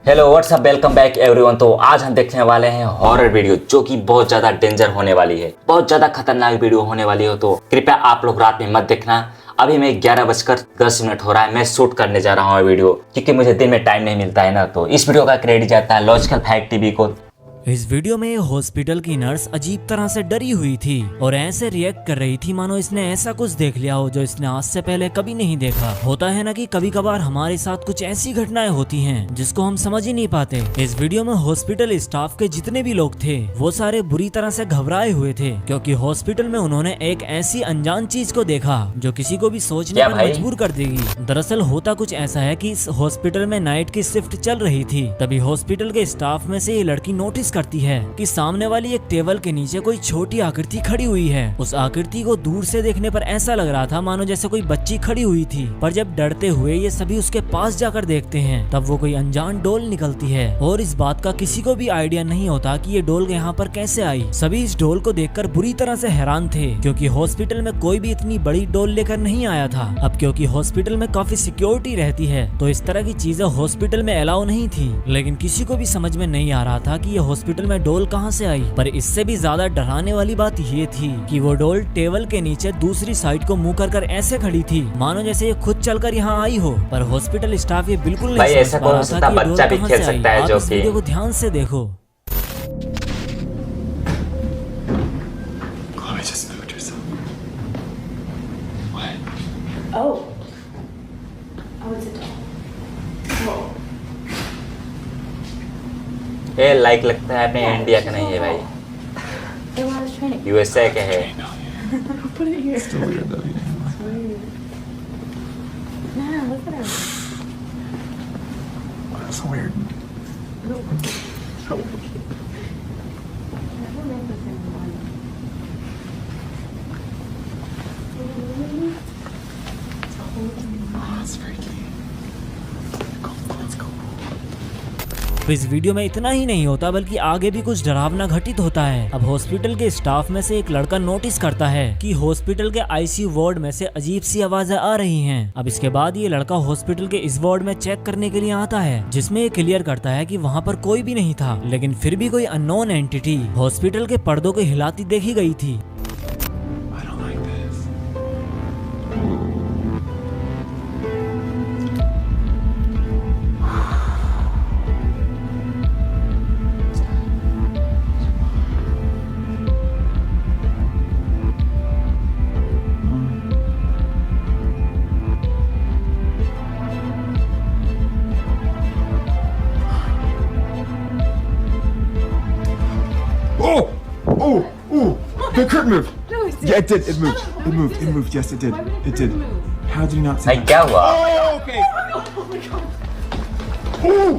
Hello what's up, welcome back everyone. तो आज हम देखने वाले हैं हॉरर वीडियो जो कि बहुत ज्यादा डेंजर होने वाली है, बहुत ज्यादा खतरनाक वीडियो होने वाली हो। तो कृपया आप लोग रात में मत देखना। अभी मैं 11:10 हो रहा है, मैं शूट करने जा रहा हूँ वीडियो, क्योंकि मुझे दिन में टाइम नहीं मिलता है ना। तो इस वीडियो का क्रेडिट जाता है लॉजिकल फैक्ट टीवी को। इस वीडियो में हॉस्पिटल की नर्स अजीब तरह से डरी हुई थी और ऐसे रिएक्ट कर रही थी मानो इसने ऐसा कुछ देख लिया हो जो इसने आज से पहले कभी नहीं देखा। होता है ना कि कभी कभार हमारे साथ कुछ ऐसी घटनाएं होती हैं जिसको हम समझ ही नहीं पाते। इस वीडियो में हॉस्पिटल स्टाफ के जितने भी लोग थे वो सारे बुरी तरह से घबराए हुए थे, क्योंकि हॉस्पिटल में उन्होंने एक ऐसी अनजान चीज को देखा जो किसी को भी सोचने पर मजबूर कर देगी। दरअसल होता कुछ ऐसा है कि इस हॉस्पिटल में नाइट की शिफ्ट चल रही थी, तभी हॉस्पिटल के स्टाफ में से ये लड़की नोटिस करती है कि सामने वाली एक टेबल के नीचे कोई छोटी आकृति खड़ी हुई है। उस आकृति को दूर से देखने पर ऐसा लग रहा था मानो जैसे कोई बच्ची खड़ी हुई थी, पर जब डरते हुए ये सभी उसके पास जाकर देखते हैं तब वो कोई अनजान डोल निकलती है और इस बात का किसी को भी आइडिया नहीं होता कि ये डोल यहाँ पर कैसे आई। सभी इस डोल को देखकर बुरी तरह से हैरान थे, क्योंकि हॉस्पिटल में कोई भी इतनी बड़ी डोल लेकर नहीं आया था। अब क्योंकि हॉस्पिटल में काफी सिक्योरिटी रहती है तो इस तरह की चीजें हॉस्पिटल में अलाउ नहीं थी, लेकिन किसी को भी समझ में नहीं आ रहा था कि ये हॉस्पिटल में डोल कहां से आई। पर इससे भी ज्यादा डराने वाली बात ये थी कि वो डोल टेबल के नीचे दूसरी साइड को मुंह कर ऐसे खड़ी थी मानो जैसे ये खुद चलकर यहाँ आई हो। पर हॉस्पिटल स्टाफ ये बिल्कुल नहीं समझ पा रहा था कि ये डोल कहां से आई। आप इस वीडियो को ध्यान से देखो। ये लाइक लगता है अपने इंडिया का नहीं है भाई, यूएसए के है। तो इस वीडियो में इतना ही नहीं होता बल्कि आगे भी कुछ डरावना घटित होता है। अब हॉस्पिटल के स्टाफ में से एक लड़का नोटिस करता है कि हॉस्पिटल के आईसीयू वार्ड में से अजीब सी आवाजें आ रही हैं। अब इसके बाद ये लड़का हॉस्पिटल के इस वार्ड में चेक करने के लिए आता है, जिसमें ये क्लियर करता है कि वहाँ पर कोई भी नहीं था, लेकिन फिर भी कोई अननोन एंटिटी हॉस्पिटल के पर्दों को हिलाती देखी गई थी। The curtain moved. No, it did. Yeah, it did. It moved. It moved. It moved. Yes, it did. Why would It did. move? How did you not see भाई that? क्या हुआ? Oh, okay. Oh my god. Ooh.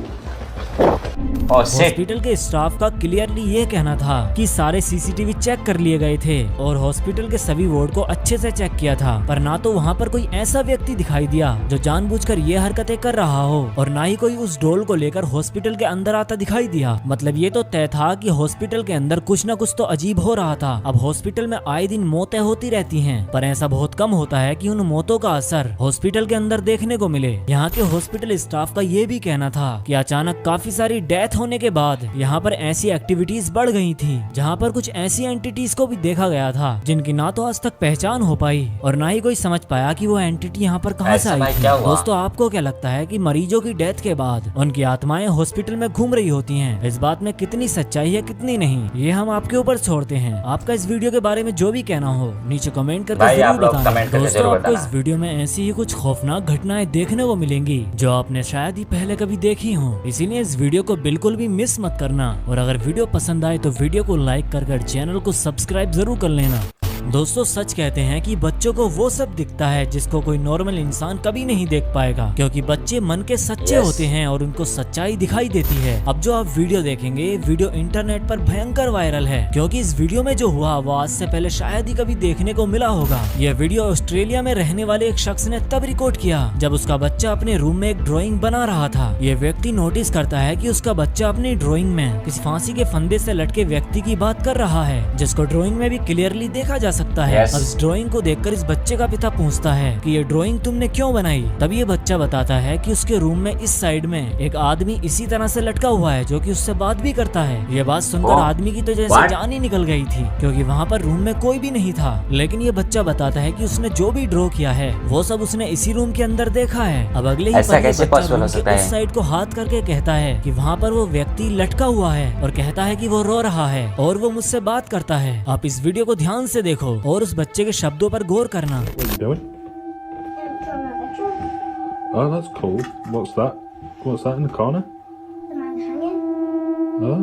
Oh shit. Hospital के staff का clearly ये कहना था कि सारे सीसीटीवी चेक कर लिए गए थे और हॉस्पिटल के सभी वार्ड को अच्छे से चेक किया था, पर ना तो वहाँ पर कोई ऐसा व्यक्ति दिखाई दिया जो जानबूझकर ये हरकतें कर रहा हो, और ना ही कोई उस डोल को लेकर हॉस्पिटल के अंदर आता दिखाई दिया। मतलब ये तो तय था कि हॉस्पिटल के अंदर कुछ न कुछ तो अजीब हो रहा था। अब हॉस्पिटल में आए दिन मौतें होती रहती हैं, पर ऐसा बहुत कम होता है कि उन मौतों का असर हॉस्पिटल के अंदर देखने को मिले। यहाँ के हॉस्पिटल स्टाफ का ये भी कहना था कि अचानक काफी सारी डेथ होने के बाद यहाँ पर ऐसी एक्टिविटीज बढ़ गई थी जहाँ पर कुछ ऐसी एंटिटीज को भी देखा गया था जिनकी ना तो आज तक पहचान हो पाई और ना ही कोई समझ पाया कि वो एंटिटी यहाँ पर कहाँ से आई थी। दोस्तों, आपको क्या लगता है कि मरीजों की डेथ के बाद उनकी आत्माएं हॉस्पिटल में घूम रही होती हैं? इस बात में कितनी सच्चाई है कितनी नहीं, ये हम आपके ऊपर छोड़ते हैं। आपका इस वीडियो के बारे में जो भी कहना हो नीचे कमेंट करके जरूर बताना। दोस्तों, आपको इस वीडियो में ऐसी ही कुछ खौफनाक घटनाएं देखने को मिलेंगी जो आपने शायद ही पहले कभी देखी हो, इसीलिए इस वीडियो को बिल्कुल भी मिस मत करना। और अगर वीडियो पसंद आए तो वीडियो को लाइक कर चैनल को सब्सक्राइब जरूर कर लेना। दोस्तों, सच कहते हैं कि बच्चों को वो सब दिखता है जिसको कोई नॉर्मल इंसान कभी नहीं देख पाएगा, क्योंकि बच्चे मन के सच्चे होते हैं और उनको सच्चाई दिखाई देती है। अब जो आप वीडियो देखेंगे, वीडियो इंटरनेट पर भयंकर वायरल है, क्योंकि इस वीडियो में जो हुआ वो आज से पहले शायद ही कभी देखने को मिला होगा। यह वीडियो ऑस्ट्रेलिया में रहने वाले एक शख्स ने तब रिकॉर्ड किया जब उसका बच्चा अपने रूम में एक ड्राइंग बना रहा था। यह व्यक्ति नोटिस करता है कि उसका बच्चा अपनी ड्राइंग में किसी फांसी के फंदे से लटके व्यक्ति की बात कर रहा है, जिसको ड्राइंग में भी क्लियरली देखा जा सकता है। Yes. अब इस ड्राइंग को देखकर इस बच्चे का पिता पूछता है कि ये ड्राइंग तुमने क्यों बनाई। तब ये बच्चा बताता है कि उसके रूम में इस साइड में एक आदमी इसी तरह से लटका हुआ है जो कि उससे बात भी करता है। ये बात सुनकर Oh. आदमी की तो जैसे What? जान ही निकल गई थी, क्योंकि वहाँ पर रूम में कोई भी नहीं था। लेकिन ये बच्चा बताता है कि उसने जो भी ड्रॉ किया है वो सब उसने इसी रूम के अंदर देखा है। अब अगले ही ऐसा पल ये कैसे बच्चा possible रूम हो के सकता उस है? साइड को हाथ करके कहता है कि वहाँ पर वो व्यक्ति लटका हुआ है और कहता है कि वो रो रहा है और वो मुझसे बात करता है। आप इस वीडियो को ध्यान से देखो और उस बच्चे के शब्दों पर गौर करना। What are you doing? I'm drawing a bedroom. Oh, that's cool. What's that? What's that in the corner? The man hanging. Oh,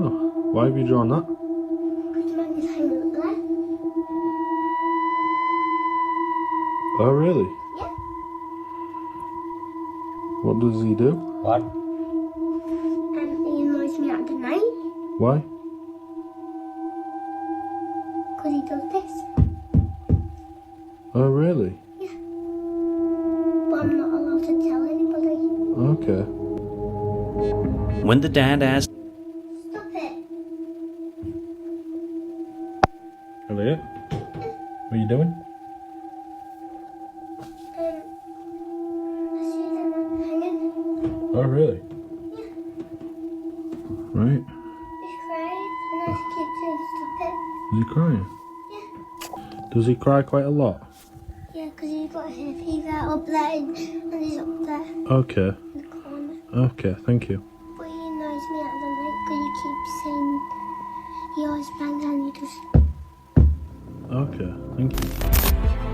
why have you drawn that? Because the man is hanging up there. Oh, really? Yeah. What does he do? What? And he annoys me at the night. Why? Because he does this. Oh, really? But I'm not allowed to tell anybody. Okay. When the dad asked Stop it. Elliot? What are you doing? I see the man hanging. Oh, really? Right. He's crying. And I keep saying stop it. Is he crying? Does he cry quite a lot? Yeah, because he's got hair fever up there and he's up there Okay. in the corner. Okay, thank you. But he annoys me at the night because he keeps saying he always bangs on you to Okay, thank you.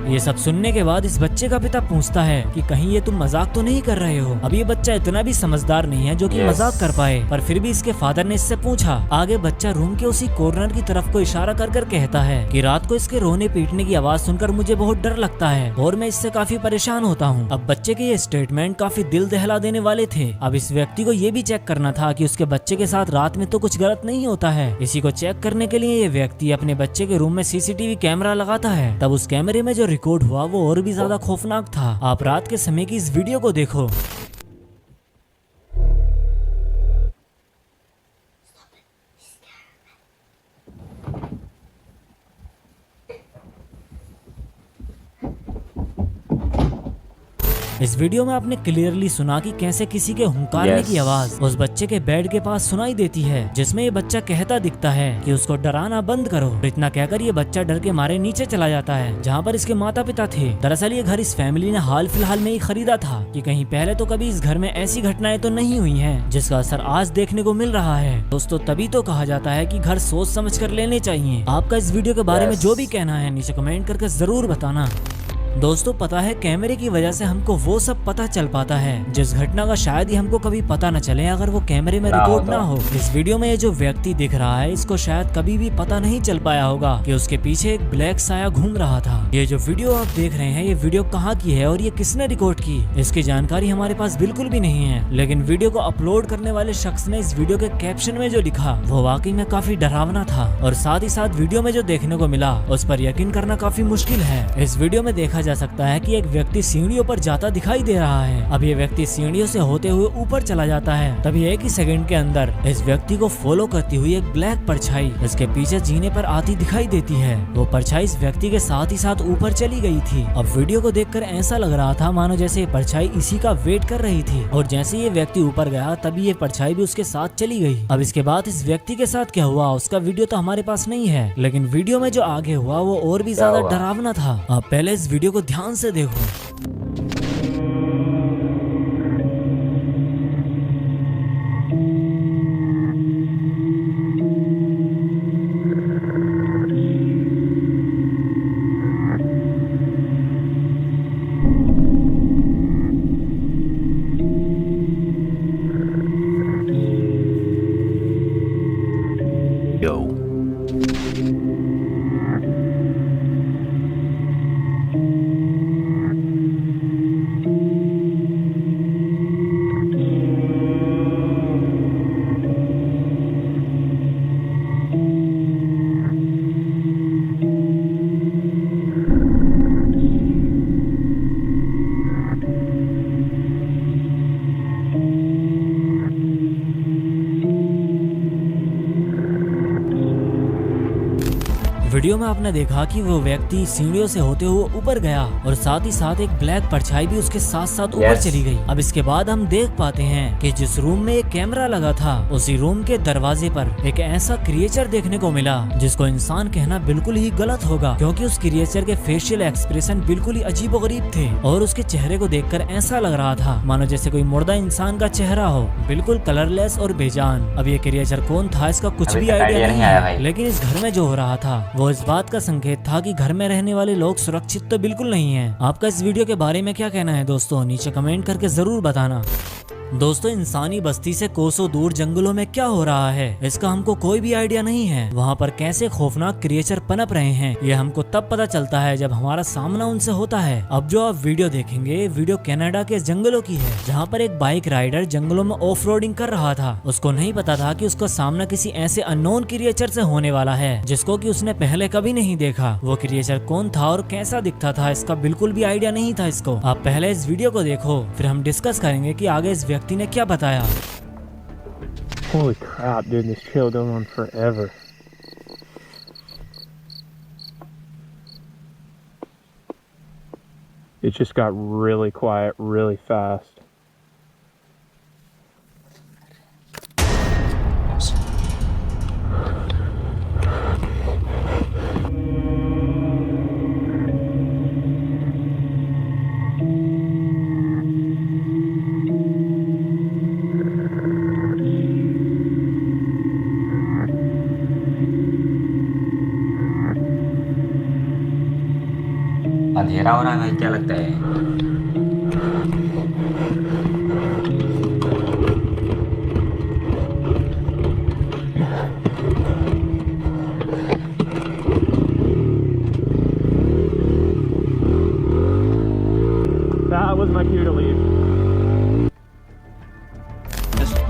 ये सब सुनने के बाद इस बच्चे का पिता पूछता है कि कहीं ये तुम मजाक तो नहीं कर रहे हो। अब ये बच्चा इतना भी समझदार नहीं है जो कि Yes. मजाक कर पाए, पर फिर भी इसके फादर ने इससे पूछा। आगे बच्चा रूम के उसी कॉर्नर की तरफ को इशारा कर कर कहता है कि रात को इसके रोने पीटने की आवाज सुनकर मुझे बहुत डर लगता है और मैं इससे काफी परेशान होता हूँ। अब बच्चे के ये स्टेटमेंट काफी दिल दहला देने वाले थे। अब इस व्यक्ति को ये भी चेक करना था कि उसके बच्चे के साथ रात में तो कुछ गलत नहीं होता है। इसी को चेक करने के लिए ये व्यक्ति अपने बच्चे के रूम में सीसीटीवी कैमरा लगाता है। तब उस कैमरे में जो रिकॉर्ड हुआ वो और भी ज्यादा खौफनाक था। आप रात के समय की इस वीडियो को देखो। इस वीडियो में आपने क्लियरली सुना कि कैसे किसी के हुंकारने Yes. की आवाज उस बच्चे के बेड के पास सुनाई देती है, जिसमें ये बच्चा कहता दिखता है कि उसको डराना बंद करो। इतना कहकर ये बच्चा डर के मारे नीचे चला जाता है जहाँ पर इसके माता पिता थे। दरअसल ये घर इस फैमिली ने हाल फिलहाल में ही खरीदा था कि कहीं पहले तो कभी इस घर में ऐसी घटनाएं तो नहीं हुई हैं जिसका असर आज देखने को मिल रहा है। दोस्तों तभी तो कहा जाता है कि घर सोच समझ कर लेने चाहिए। आपका इस वीडियो के बारे में Yes. जो भी कहना है नीचे कमेंट करके जरूर बताना। दोस्तों पता है कैमरे की वजह से हमको वो सब पता चल पाता है जिस घटना का शायद ही हमको कभी पता न चले अगर वो कैमरे में रिकॉर्ड ना हो। इस वीडियो में ये जो व्यक्ति दिख रहा है इसको शायद कभी भी पता नहीं चल पाया होगा कि उसके पीछे एक ब्लैक साया घूम रहा था। ये जो वीडियो आप देख रहे हैं ये वीडियो कहाँ की है और ये किसने रिकॉर्ड की, इसकी जानकारी हमारे पास बिल्कुल भी नहीं है। लेकिन वीडियो को अपलोड करने वाले शख्स ने इस वीडियो के कैप्शन में जो लिखा वो वाकई में काफी डरावना था और साथ ही साथ वीडियो में जो देखने को मिला उस पर यकीन करना काफी मुश्किल है। इस वीडियो में देखा जा सकता है कि एक व्यक्ति सीढ़ियों पर जाता दिखाई दे रहा है। अब ये व्यक्ति सीढ़ियों से होते हुए ऊपर चला जाता है, तभी एक ही सेकंड के अंदर इस व्यक्ति को फॉलो करती हुई एक ब्लैक परछाई इसके पीछे जीने पर आती दिखाई देती है। वो परछाई इस व्यक्ति के साथ ही साथ ऊपर चली गई थी। अब वीडियो को देखकर ऐसा लग रहा था मानो जैसे ये परछाई इसी का वेट कर रही थी और जैसे ये व्यक्ति ऊपर गया तभी ये परछाई भी उसके साथ चली गई। अब इसके बाद इस व्यक्ति के साथ क्या हुआ उसका वीडियो तो हमारे पास नहीं है, लेकिन वीडियो में जो आगे हुआ वो और भी ज्यादा हुआ? डरावना था। आप पहले इस वीडियो को ध्यान से देखो। Yo. वीडियो में आपने देखा कि वो व्यक्ति सीढ़ियों से होते हुए ऊपर गया और साथ ही साथ एक ब्लैक परछाई भी उसके साथ साथ ऊपर Yes. चली गई। अब इसके बाद हम देख पाते हैं कि जिस रूम में एक कैमरा लगा था उसी रूम के दरवाजे पर एक ऐसा क्रिएचर देखने को मिला जिसको इंसान कहना बिल्कुल ही गलत होगा, क्योंकि उस क्रिएचर के फेशियल एक्सप्रेशन बिल्कुल ही अजीबोगरीब थे और उसके चेहरे को देखकर ऐसा लग रहा था मानो जैसे कोई मुर्दा इंसान का चेहरा हो, बिल्कुल कलरलेस और बेजान। अब ये क्रिएचर कौन था इसका कुछ अभी भी तक आइडिया idea नहीं नहीं आया है, भाई। लेकिन इस घर में जो हो रहा था वो इस बात का संकेत था कि घर में रहने वाले लोग सुरक्षित तो बिल्कुल नहीं है। आपका इस वीडियो के बारे में क्या कहना है दोस्तों, नीचे कमेंट करके जरूर बताना। दोस्तों इंसानी बस्ती से कोसों दूर जंगलों में क्या हो रहा है इसका हमको कोई भी आइडिया नहीं है। वहाँ पर कैसे खौफनाक क्रिएचर पनप रहे हैं ये हमको तब पता चलता है जब हमारा सामना उनसे होता है। अब जो आप वीडियो देखेंगे वीडियो कनाडा के जंगलों की है, जहाँ पर एक बाइक राइडर जंगलों में ऑफ रोडिंग कर रहा था। उसको नहीं पता था कि उसका सामना किसी ऐसे अननोन क्रिएचर से होने वाला है जिसको कि उसने पहले कभी नहीं देखा। वो क्रिएचर कौन था और कैसा दिखता था इसका बिल्कुल भी आइडिया नहीं था इसको। आप पहले इस वीडियो को देखो, फिर हम डिस्कस करेंगे कि आगे इस व्यक्ति ने क्या बताया। Holy crap, dude, this trail going on forever. It just got really quiet really fast. अंधेरा हो रहा है भाई, क्या लगता है? That was my cue to leave.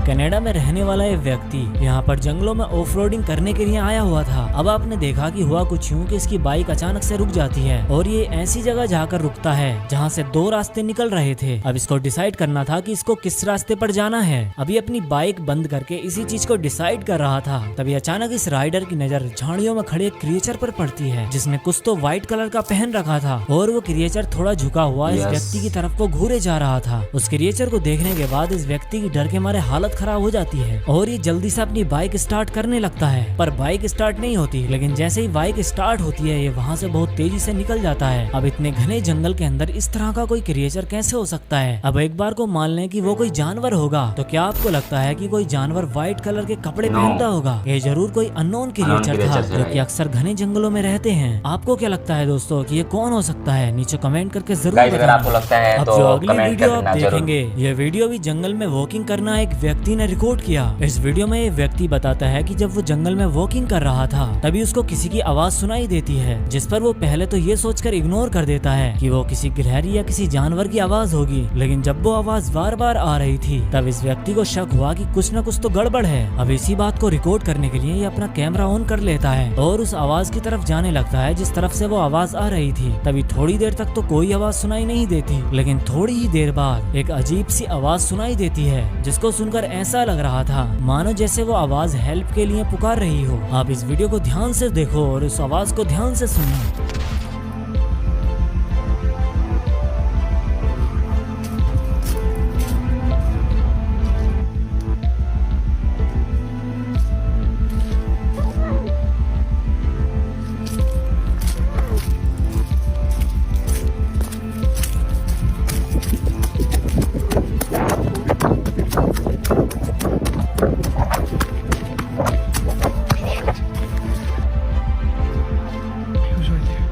Canada में रहने वाला ये व्यक्ति यहाँ पर जंगलों में ऑफ रोडिंग करने के लिए आया हुआ था। अब आपने देखा कि हुआ कुछ यूं कि इसकी बाइक अचानक से रुक जाती है और ये ऐसी जगह जाकर रुकता है जहाँ से दो रास्ते निकल रहे थे। अब इसको डिसाइड करना था कि इसको किस रास्ते पर जाना है। अभी अपनी बाइक बंद करके इसी चीज को डिसाइड कर रहा था, तभी अचानक इस राइडर की नजर झाड़ियों में खड़े एक क्रिएचर पर पड़ती है जिसने कुछ तो व्हाइट कलर का पहन रखा था और वो क्रिएचर थोड़ा झुका हुआ इस Yes. व्यक्ति की तरफ को घूरे जा रहा था। उस क्रिएचर को देखने के बाद इस व्यक्ति की डर के मारे हालत खराब हो जाती है और ये जल्दी से अपनी बाइक स्टार्ट करने लगता है, पर बाइक स्टार्ट नहीं होती। लेकिन जैसे ही बाइक स्टार्ट होती है ये वहाँ से बहुत तेजी से निकल जाता है। अब इतने घने जंगल के अंदर इस तरह का कोई क्रिएचर कैसे हो सकता है। अब एक बार को मान लें कि वो कोई जानवर होगा, तो क्या आपको लगता है कि कोई जानवर व्हाइट कलर के कपड़े No. पहनता होगा? ये जरूर कोई अननोन क्रिएचर था creature थे जो भाई। कि अक्सर घने जंगलों में रहते हैं। आपको क्या लगता है दोस्तों कि ये कौन हो सकता है? नीचे कमेंट करके जरूर Guys, अगर बताना। आपको लगता है अब तो जो अगली कमेंट वीडियो कर आप देना जरूर। देखेंगे ये वीडियो भी जंगल में वॉकिंग करना एक व्यक्ति ने रिकॉर्ड किया। इस वीडियो में ये व्यक्ति बताता है कि जब वो जंगल में वॉकिंग कर रहा था तभी उसको किसी की आवाज सुनाई देती है, जिस पर वो पहले तो ये सोचकर इग्नोर कर देता है कि वो किसी गिलहरी या किसी जानवर की आवाज होगी। लेकिन जब वो आवाज बार बार आ रही थी तब इस व्यक्ति को शक हुआ कि कुछ न कुछ तो गड़बड़ है। अब इसी बात को रिकॉर्ड करने के लिए ये अपना कैमरा ऑन कर लेता है और उस आवाज की तरफ जाने लगता है जिस तरफ से वो आवाज आ रही थी। तभी थोड़ी देर तक तो कोई आवाज सुनाई नहीं देती, लेकिन थोड़ी ही देर बाद एक अजीब सी आवाज सुनाई देती है जिसको सुनकर ऐसा लग रहा था मानो जैसे वो आवाज हेल्प के लिए पुकार रही हो। आप इस वीडियो को ध्यान से देखो और उस आवाज को ध्यान से सुनो। He was right there.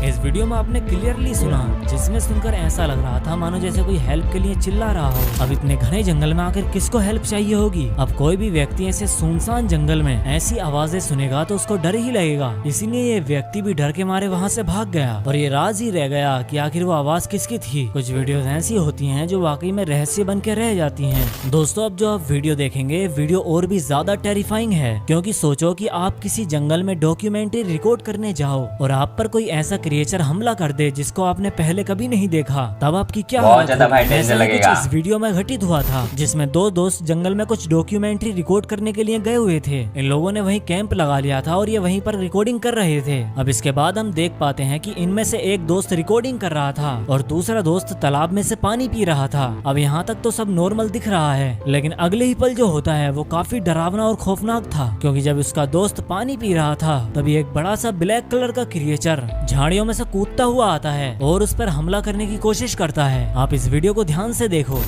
इस वीडियो में आपने क्लियरली सुना, जिसमें सुनकर ऐसा लग रहा था मानो जैसे कोई हेल्प के लिए चिल्ला रहा हो। अब इतने घने जंगल में आकर किसको हेल्प चाहिए होगी? अब कोई भी व्यक्ति ऐसे सुनसान जंगल में ऐसी आवाजें सुनेगा तो उसको डर ही लगेगा। इसीलिए ये व्यक्ति भी डर के मारे वहाँ से भाग गया और ये राज ही रह गया कि आखिर वो आवाज किसकी थी। कुछ वीडियोस ऐसी होती हैं जो वाकई में रहस्य बन के रह जाती हैं। दोस्तों अब जो आप वीडियो देखेंगे वीडियो और भी ज्यादा टेरिफाइंग है, क्योंकि सोचो कि आप किसी जंगल में डॉक्यूमेंट्री रिकॉर्ड करने जाओ और आप पर कोई ऐसा क्रिएचर आकर हमला कर दे जिसको आपने पहले कभी नहीं देखा, तब आपकी क्या बहुत हालत ज्यादा होगी। भाई टेंशन ऐसा ही कुछ लगेगा। इस वीडियो में घटित हुआ था, जिसमें दो दोस्त जंगल में कुछ डॉक्यूमेंट्री रिकॉर्ड करने के लिए गए हुए थे। इन लोगों ने वहीं कैंप लगा लिया था और ये वहीं पर रिकॉर्डिंग कर रहे थे। अब इसके बाद हम देख पाते हैं कि इनमें से एक दोस्त रिकॉर्डिंग कर रहा था और दूसरा दोस्त तालाब में से पानी पी रहा था। अब यहाँ तक तो सब नॉर्मल दिख रहा है, लेकिन अगले ही पल जो होता है वो काफी डरावना और खौफनाक था, क्योंकि जब उसका दोस्त पानी पी रहा था तभी एक बड़ा सा ब्लैक कलर का क्रिएचर झाड़ियों में से कूदता हुआ आता है और उस पर हमला करने की कोशिश करता है। आप इस वीडियो को ध्यान से देखो।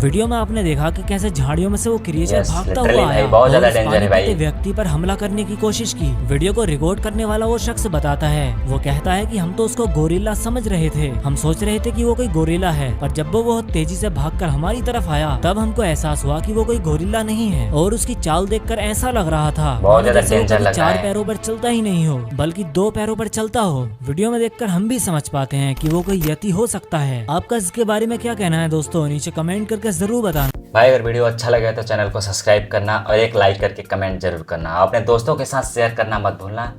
वीडियो में आपने देखा कि कैसे झाड़ियों में से वो क्रिएचर Yes, भागता literally हुआ भाई, आया बहुत और ज्यादा उस danger पानी है भाई। पीते व्यक्ति पर हमला करने की कोशिश की। वीडियो को रिकॉर्ड करने वाला वो शख्स बताता है, वो कहता है कि हम तो उसको गोरिल्ला समझ रहे थे, हम सोच रहे थे कि वो कोई गोरिल्ला है, पर जब वो बहुत तेजी से भागकर हमारी तरफ आया तब हमको एहसास हुआ कि वो कोई गोरिल्ला नहीं है और उसकी चाल देखकर ऐसा लग रहा था बहुत मानो ज्यादा जैसे वो danger कभी लग रहा 4 है। पैरों पर चलता ही नहीं हो बल्कि 2 पैरों पर चलता हो। वीडियो में देखकर हम भी समझ पाते हैं कि वो कोई यति हो सकता है। आपका इसके बारे में क्या कहना है दोस्तों, नीचे कमेंट करके जरूर बताना। भाई अगर वीडियो अच्छा लगे तो चैनल को सब्सक्राइब करना और एक लाइक करके कमेंट जरूर करना। अपने दोस्तों के साथ शेयर करना मत भूलना।